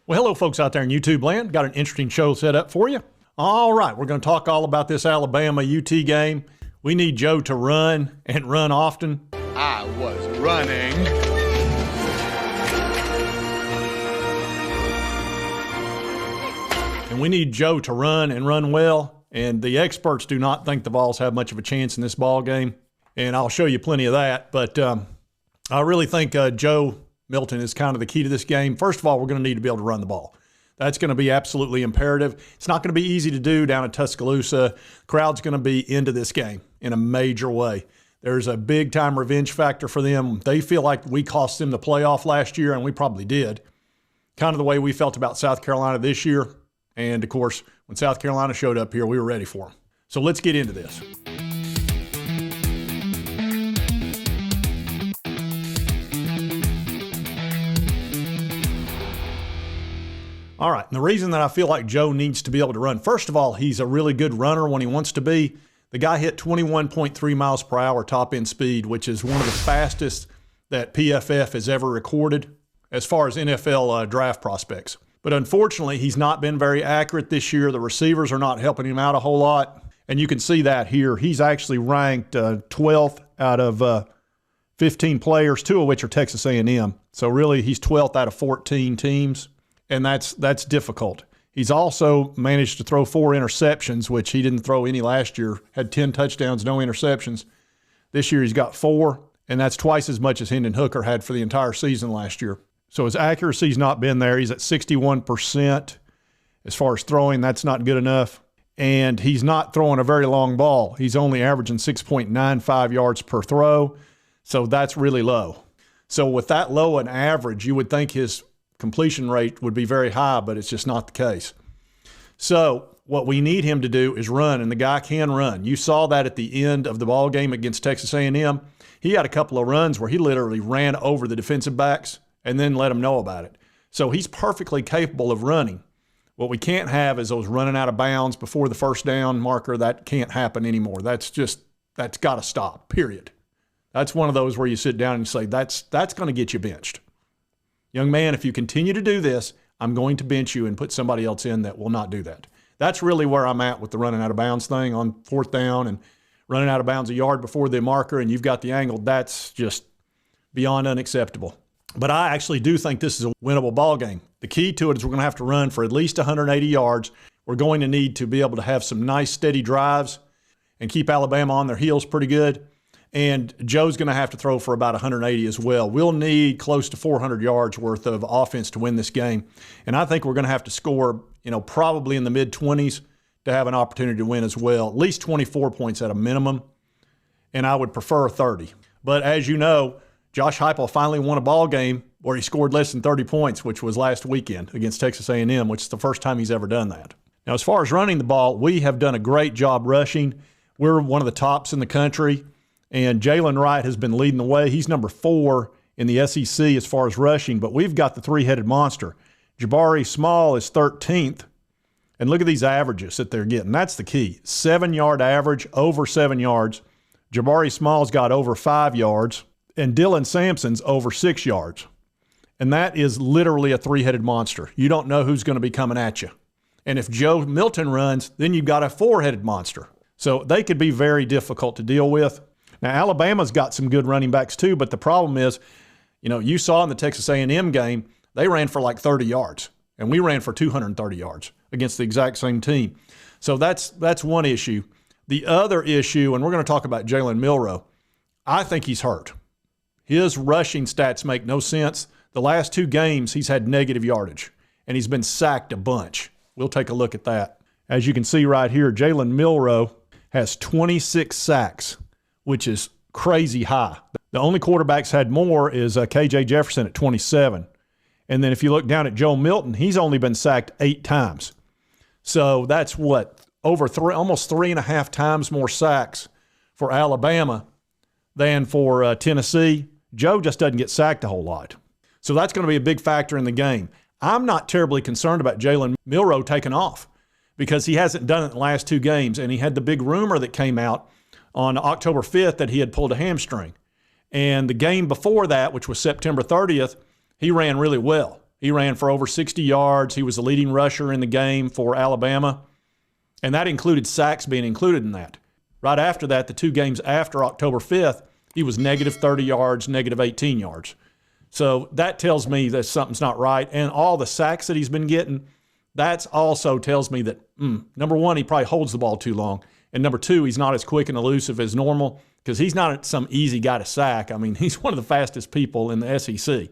Well, hello, folks out there in YouTube land. Got an interesting show set up for you. All right, we're going to talk all about this Alabama UT game. We need Joe to run and run often. I was running. And we need Joe to run and run well. And the experts do not think the Vols have much of a chance in this ball game. And I'll show you plenty of that. But I really think Joe Milton is kind of the key to this game. First of all, we're going to need to be able to run the ball. That's going to be absolutely imperative. It's not going to be easy to do down in Tuscaloosa. The crowd's going to be into this game in a major way. There's a big-time revenge factor for them. They feel like we cost them the playoff last year, and we probably did. Kind of the way we felt about South Carolina this year. And, of course, when South Carolina showed up here, we were ready for them. So let's get into this. All right, and the reason that I feel like Joe needs to be able to run, first of all, he's a really good runner when he wants to be. The guy hit 21.3 miles per hour top end speed, which is one of the fastest that PFF has ever recorded as far as NFL draft prospects. But unfortunately, he's not been very accurate this year. The receivers are not helping him out a whole lot. And you can see that here. He's actually ranked 12th out of 15 players, 2 of which are Texas A&M. So really, he's 12th out of 14 teams. And that's difficult. He's also managed to throw 4 interceptions, which he didn't throw any last year. Had 10 touchdowns, no interceptions. This year he's got 4, and that's twice as much as Hendon Hooker had for the entire season last year. So his accuracy's not been there. He's at 61%. As far as throwing, that's not good enough. And he's not throwing a very long ball. He's only averaging 6.95 yards per throw, so that's really low. So with that low an average, you would think his completion rate would be very high, but it's just not the case. So what we need him to do is run, and the guy can run. You saw that at the end of the ball game against Texas A&M. He had a couple of runs where he literally ran over the defensive backs and then let them know about it. So he's perfectly capable of running. What we can't have is those running out of bounds before the first down marker. That can't happen anymore. That's got to stop, period. That's one of those where you sit down and say, that's going to get you benched. Young man, if you continue to do this, I'm going to bench you and put somebody else in that will not do that. That's really where I'm at with the running out of bounds thing on 4th down and running out of bounds a yard before the marker and you've got the angle. That's just beyond unacceptable. But I actually do think this is a winnable ball game. The key to it is we're going to have to run for at least 180 yards. We're going to need to be able to have some nice steady drives and keep Alabama on their heels pretty good. And Joe's going to have to throw for about 180 as well. We'll need close to 400 yards worth of offense to win this game. And I think we're going to have to score, probably in the mid-20s to have an opportunity to win as well. At least 24 points at a minimum. And I would prefer 30. But as you know, Josh Heupel finally won a ball game where he scored less than 30 points, which was last weekend against Texas A&M, which is the first time he's ever done that. Now, as far as running the ball, we have done a great job rushing. We're one of the tops in the country. And Jalen Wright has been leading the way. He's number 4 in the SEC as far as rushing, but we've got the 3-headed monster. Jabari Small is 13th. And look at these averages that they're getting. That's the key. 7-yard average, over 7 yards. Jabari Small's got over 5 yards. And Dylan Sampson's over 6 yards. And that is literally a 3-headed monster. You don't know who's going to be coming at you. And if Joe Milton runs, then you've got a 4-headed monster. So they could be very difficult to deal with. Now, Alabama's got some good running backs too, but the problem is, you saw in the Texas A&M game, they ran for like 30 yards, and we ran for 230 yards against the exact same team. So that's one issue. The other issue, and we're going to talk about Jalen Milroe, I think he's hurt. His rushing stats make no sense. The last 2 games, he's had negative yardage, and he's been sacked a bunch. We'll take a look at that. As you can see right here, Jalen Milroe has 26 sacks, which is crazy high. The only quarterbacks had more is K.J. Jefferson at 27. And then if you look down at Joe Milton, he's only been sacked 8 times. So that's almost 3.5 times more sacks for Alabama than for Tennessee. Joe just doesn't get sacked a whole lot. So that's going to be a big factor in the game. I'm not terribly concerned about Jalen Milroe taking off because he hasn't done it in the last 2 games. And he had the big rumor that came out on October 5th that he had pulled a hamstring. And the game before that, which was September 30th, he ran really well. He ran for over 60 yards. He was the leading rusher in the game for Alabama, and that included sacks being included in that. Right after that, the 2 games after October 5th, he was negative 30 yards, negative 18 yards. So that tells me that something's not right. And all the sacks that he's been getting, that also tells me that, number one, he probably holds the ball too long. And number two, he's not as quick and elusive as normal because he's not some easy guy to sack. I mean, he's one of the fastest people in the SEC.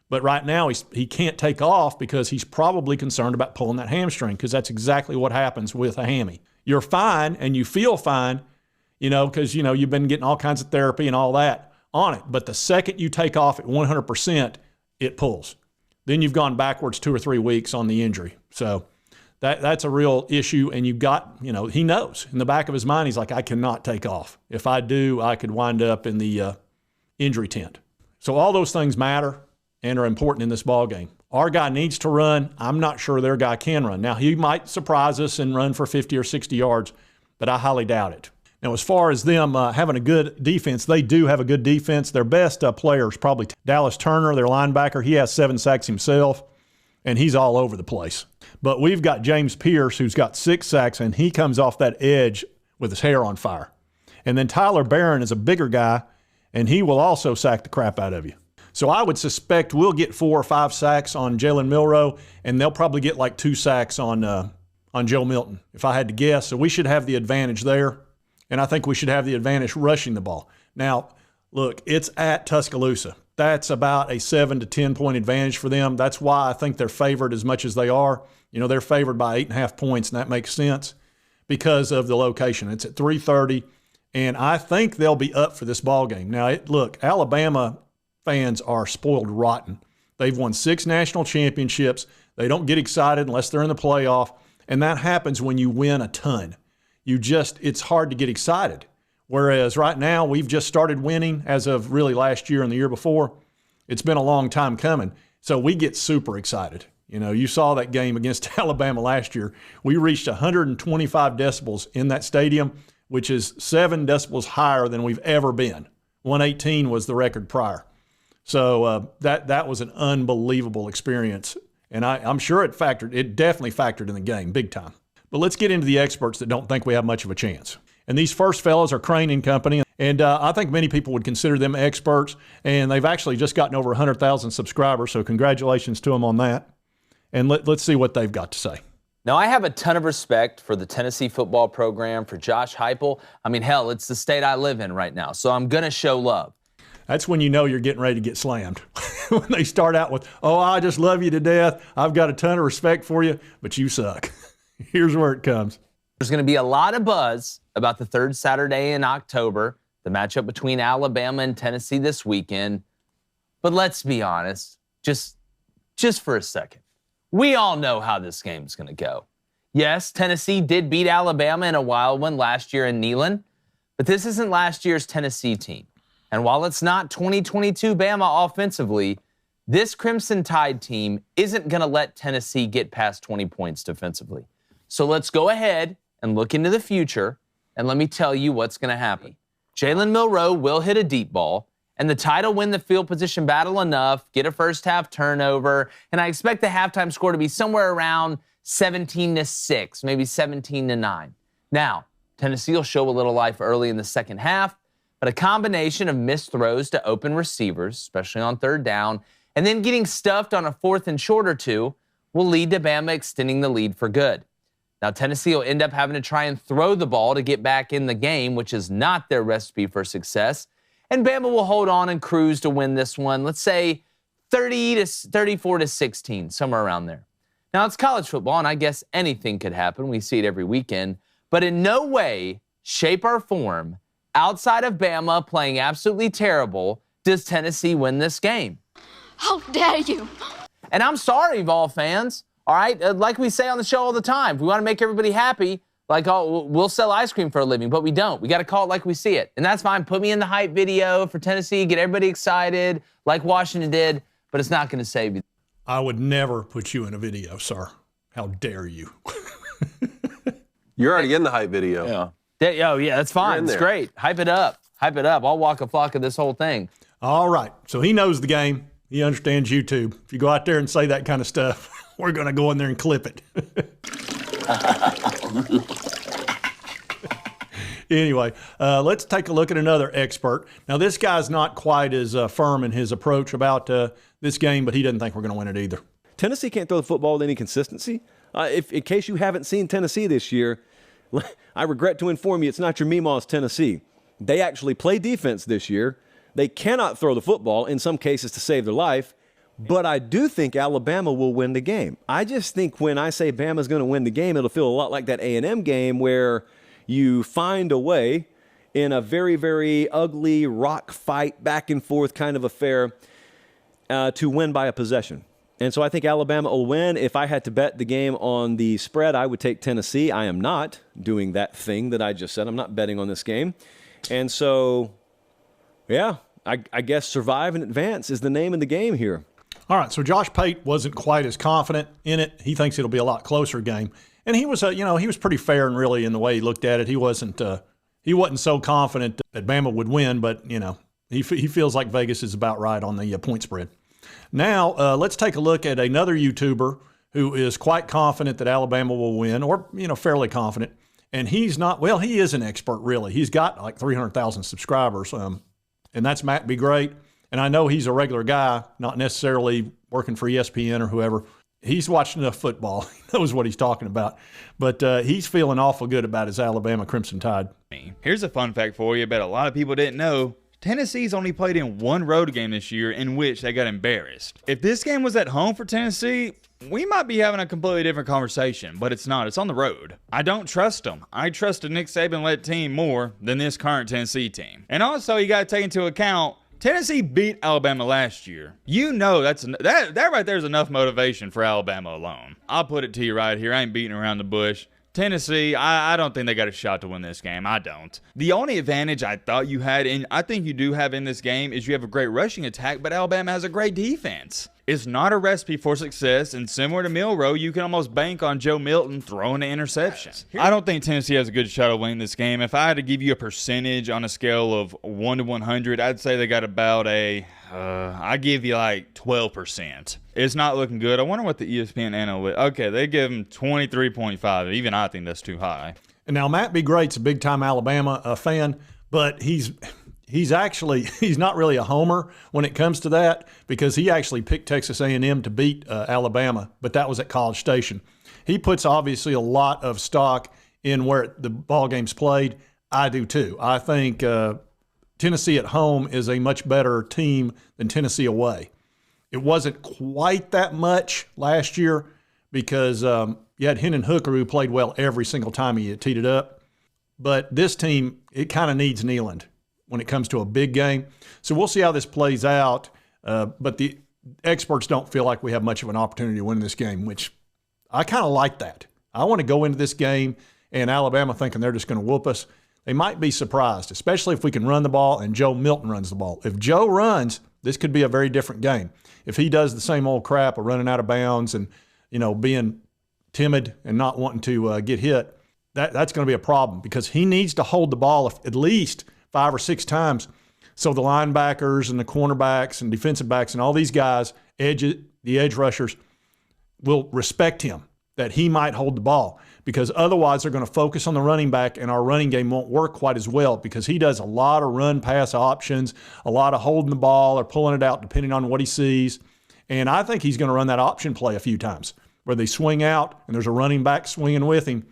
But right now, he can't take off because he's probably concerned about pulling that hamstring, because that's exactly what happens with a hammy. You're fine and you feel fine, because, you've been getting all kinds of therapy and all that on it. But the second you take off at 100%, it pulls. Then you've gone backwards 2 or 3 weeks on the injury. So that's a real issue. And you've got, he knows in the back of his mind, he's like, I cannot take off. If I do, I could wind up in the injury tent. So all those things matter and are important in this ball game. Our guy needs to run. I'm not sure their guy can run. Now, he might surprise us and run for 50 or 60 yards, but I highly doubt it. Now, as far as them having a good defense, they do have a good defense. Their best player is probably Dallas Turner, their linebacker. He has 7 sacks himself, and he's all over the place. But we've got James Pierce, who's got 6 sacks, and he comes off that edge with his hair on fire. And then Tyler Barron is a bigger guy, and he will also sack the crap out of you. So I would suspect we'll get 4 or 5 sacks on Jalen Milroe, and they'll probably get like 2 sacks on Joe Milton, if I had to guess. So we should have the advantage there, and I think we should have the advantage rushing the ball. Now, look, it's at Tuscaloosa. That's about a 7 to 10 point advantage for them. That's why I think they're favored as much as they are. They're favored by 8.5 points, and that makes sense because of the location. It's at 3:30, and I think they'll be up for this ball game. Now, look, Alabama fans are spoiled rotten. They've won 6 national championships. They don't get excited unless they're in the playoff, and that happens when you win a ton. It's hard to get excited. Whereas right now, we've just started winning as of really last year and the year before. It's been a long time coming. So we get super excited. You saw that game against Alabama last year. We reached 125 decibels in that stadium, which is 7 decibels higher than we've ever been. 118 was the record prior. So that was an unbelievable experience. And I'm sure it definitely factored in the game big time. But let's get into the experts that don't think we have much of a chance. And these first fellows are Crane and Company. And I think many people would consider them experts. And they've actually just gotten over 100,000 subscribers. So congratulations to them on that. And let's see what they've got to say. Now, I have a ton of respect for the Tennessee football program, for Josh Heupel. I mean, hell, it's the state I live in right now. So I'm going to show love. That's when you know you're getting ready to get slammed. When they start out with, I just love you to death. I've got a ton of respect for you, but you suck. Here's where it comes. There's going to be a lot of buzz about the 3rd Saturday in October, the matchup between Alabama and Tennessee this weekend. But let's be honest, just for a second. We all know how this game's going to go. Yes, Tennessee did beat Alabama in a wild one last year in Neyland, but this isn't last year's Tennessee team. And while it's not 2022 Bama offensively, this Crimson Tide team isn't going to let Tennessee get past 20 points defensively. So let's go ahead and look into the future, and let me tell you what's going to happen. Jalen Milroe will hit a deep ball, and the Tide will win the field position battle enough, get a first-half turnover, and I expect the halftime score to be somewhere around 17-6, maybe 17-9. Now, Tennessee will show a little life early in the second half, but a combination of missed throws to open receivers, especially on 3rd down, and then getting stuffed on a 4th and short or 2 will lead to Bama extending the lead for good. Now, Tennessee will end up having to try and throw the ball to get back in the game, which is not their recipe for success. And Bama will hold on and cruise to win this one, let's say 34-16, somewhere around there. Now, it's college football, and I guess anything could happen. We see it every weekend. But in no way, shape, or form, outside of Bama playing absolutely terrible, does Tennessee win this game. How dare you? And I'm sorry, Vol fans. All right, like we say on the show all the time, if we want to make everybody happy, we'll sell ice cream for a living, but we don't. We got to call it like we see it. And that's fine. Put me in the hype video for Tennessee, get everybody excited like Washington did, but it's not going to save you. I would never put you in a video, sir. How dare you? You're already in the hype video. Yeah. Yeah, that's fine. It's great. Hype it up. Hype it up. I'll walk a flock of this whole thing. All right. So he knows the game. He understands YouTube. If you go out there and say that kind of stuff, we're going to go in there and clip it. Anyway, let's take a look at another expert. Now, this guy's not quite as firm in his approach about this game, but he doesn't think we're going to win it either. Tennessee can't throw the football with any consistency. In case you haven't seen Tennessee this year, I regret to inform you it's not your Meemaw's Tennessee. They actually play defense this year. They cannot throw the football, in some cases, to save their life. But I do think Alabama will win the game. I just think when I say Bama's going to win the game, it'll feel a lot like that A&M game where you find a way in a very, very ugly rock fight, back and forth kind of affair to win by a possession. And so I think Alabama will win. If I had to bet the game on the spread, I would take Tennessee. I am not doing that thing that I just said. I'm not betting on this game. And so, yeah, I guess survive and advance is the name of the game here. All right, so Josh Pate wasn't quite as confident in it. He thinks it'll be a lot closer game. And he was, he was pretty fair and really in the way he looked at it. He wasn't so confident that Bama would win, but, he feels like Vegas is about right on the point spread. Now, let's take a look at another YouTuber who is quite confident that Alabama will win, or, fairly confident. And he's not, well, he is an expert, really. He's got like 300,000 subscribers, and that's Matt Be Great. And I know he's a regular guy, not necessarily working for ESPN or whoever. He's watched enough football. He knows what he's talking about. But he's feeling awful good about his Alabama Crimson Tide. Here's a fun fact for you, but a lot of people didn't know. Tennessee's only played in one road game this year in which they got embarrassed. If this game was at home for Tennessee, we might be having a completely different conversation, but it's not. It's on the road. I don't trust them. I trust the Nick Saban-led team more than this current Tennessee team. And also, you got to take into account, Tennessee beat Alabama last year. That right there is enough motivation for Alabama alone. I'll put it to you right here. I ain't beating around the bush. Tennessee, I don't think they got a shot to win this game. I don't. The only advantage I thought you had, and I think you do have in this game, is you have a great rushing attack, but Alabama has a great defense. It's not a recipe for success, and similar to Milroe, you can almost bank on Joe Milton throwing the interceptions. I don't think Tennessee has a good shot of winning this game. If I had to give you a percentage on a scale of 1 to 100, I'd say they got about I give you like 12%. It's not looking good. I wonder what the ESPN analytics. Okay, they give them 23.5. Even I think that's too high. And now Matt Be Great's a big-time Alabama fan, but he's not really a homer when it comes to that, because he actually picked Texas A&M to beat Alabama, but that was at College Station. He puts obviously a lot of stock in where the ball game's played. I do too. I think Tennessee at home is a much better team than Tennessee away. It wasn't quite that much last year because you had Hendon Hooker, who played well every single time he teed it up. But this team, it kind of needs Neyland when it comes to a big game. So we'll see how this plays out. But the experts don't feel like we have much of an opportunity to win this game, which I kind of like that. I want to go into this game and Alabama thinking they're just going to whoop us. They might be surprised, especially if we can run the ball and Joe Milton runs the ball. If Joe runs, this could be a very different game. If he does the same old crap of running out of bounds and, being timid and not wanting to get hit, that's going to be a problem, because he needs to hold the ball at least 5 or 6 times so the linebackers and the cornerbacks and defensive backs and all these guys, the edge rushers, will respect him, that he might hold the ball, because otherwise they're going to focus on the running back and our running game won't work quite as well, because he does a lot of run-pass options, a lot of holding the ball or pulling it out depending on what he sees. And I think he's going to run that option play a few times where they swing out and there's a running back swinging with him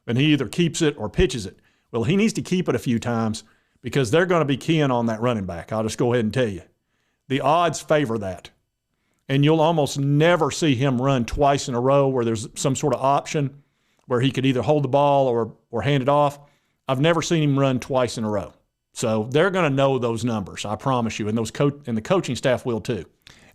and he either keeps it or pitches it. Well, he needs to keep it a few times because they're going to be keying on that running back. I'll just go ahead and tell you. The odds favor that. And you'll almost never see him run twice in a row where there's some sort of option where he could either hold the ball or hand it off. I've never seen him run twice in a row. So they're going to know those numbers, I promise you, and and the coaching staff will too.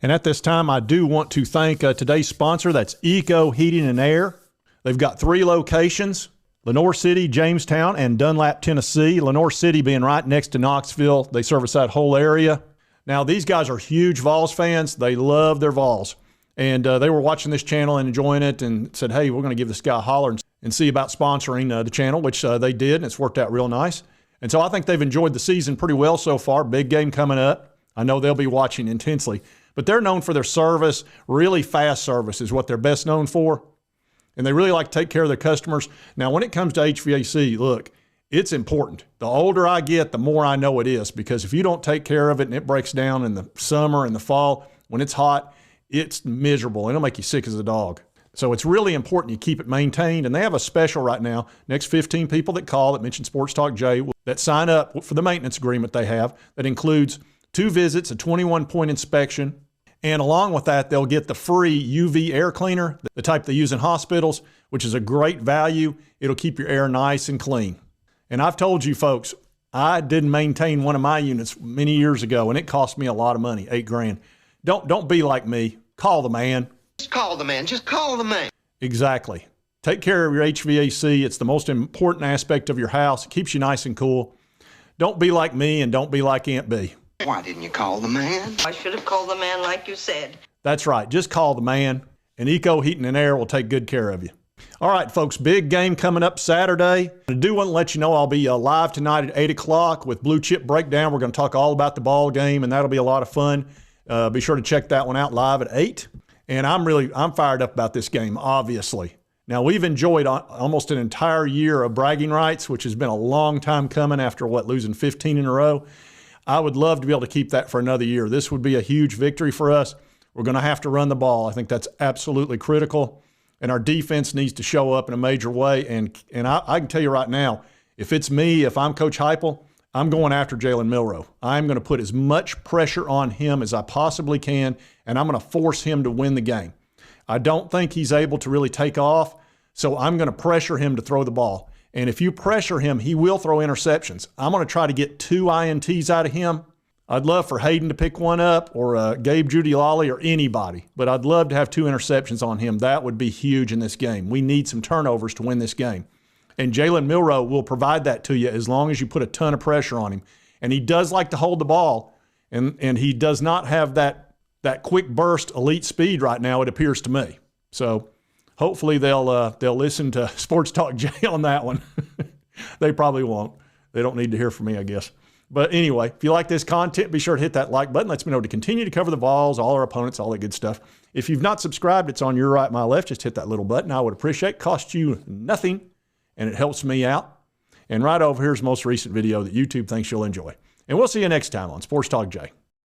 And at this time, I do want to thank today's sponsor. That's Eco Heating and Air. They've got 3 locations, Lenoir City, Jamestown, and Dunlap, Tennessee. Lenoir City being right next to Knoxville. They service that whole area. Now, these guys are huge Vols fans. They love their Vols. And they were watching this channel and enjoying it and said, hey, we're going to give this guy a holler and see about sponsoring the channel, which they did, and it's worked out real nice. And so I think they've enjoyed the season pretty well so far. Big game coming up. I know they'll be watching intensely. But they're known for their service. Really fast service is what they're best known for. And they really like to take care of their customers. Now, when it comes to HVAC, look, it's important. The older I get, the more I know it is, because if you don't take care of it and it breaks down in the summer and the fall, when it's hot, it's miserable. It'll make you sick as a dog. So it's really important you keep it maintained. And they have a special right now. Next 15 people that call that mention Sports Talk Jay that sign up for the maintenance agreement they have that includes 2 visits, a 21-point inspection, and along with that, they'll get the free UV air cleaner, the type they use in hospitals, which is a great value. It'll keep your air nice and clean. And I've told you folks, I didn't maintain one of my units many years ago, and it cost me a lot of money, $8,000. Don't be like me. Call the man. Just call the man. Just call the man. Exactly. Take care of your HVAC. It's the most important aspect of your house. It keeps you nice and cool. Don't be like me and don't be like Aunt B. Why didn't you call the man? I should have called the man like you said. That's right. Just call the man, and Eco Heating and Air will take good care of you. All right, folks, big game coming up Saturday. I do want to let you know I'll be live tonight at 8 o'clock with Blue Chip Breakdown. We're going to talk all about the ball game, and that'll be a lot of fun. Be sure to check that one out live at 8. And I'm fired up about this game, obviously. Now, we've enjoyed almost an entire year of bragging rights, which has been a long time coming after, losing 15 in a row. I would love to be able to keep that for another year. This would be a huge victory for us. We're going to have to run the ball. I think that's absolutely critical. And our defense needs to show up in a major way. And I can tell you right now, if it's me, if I'm Coach Heupel, I'm going after Jalen Milroe. I'm going to put as much pressure on him as I possibly can, and I'm going to force him to win the game. I don't think he's able to really take off, so I'm going to pressure him to throw the ball. And if you pressure him, he will throw interceptions. I'm going to try to get 2 INTs out of him. I'd love for Hayden to pick one up, or Gabe Judy-Lally, or anybody. But I'd love to have 2 interceptions on him. That would be huge in this game. We need some turnovers to win this game. And Jalen Milroe will provide that to you as long as you put a ton of pressure on him. And he does like to hold the ball, and he does not have that quick burst elite speed right now, it appears to me. So hopefully they'll listen to Sports Talk Jay on that one. They probably won't. They don't need to hear from me, I guess. But anyway, if you like this content, be sure to hit that like button. Lets me know to continue to cover the Vols, all our opponents, all that good stuff. If you've not subscribed, it's on your right, my left. Just hit that little button. I would appreciate it. Costs you nothing, and it helps me out. And right over here is the most recent video that YouTube thinks you'll enjoy. And we'll see you next time on Sports Talk Jay.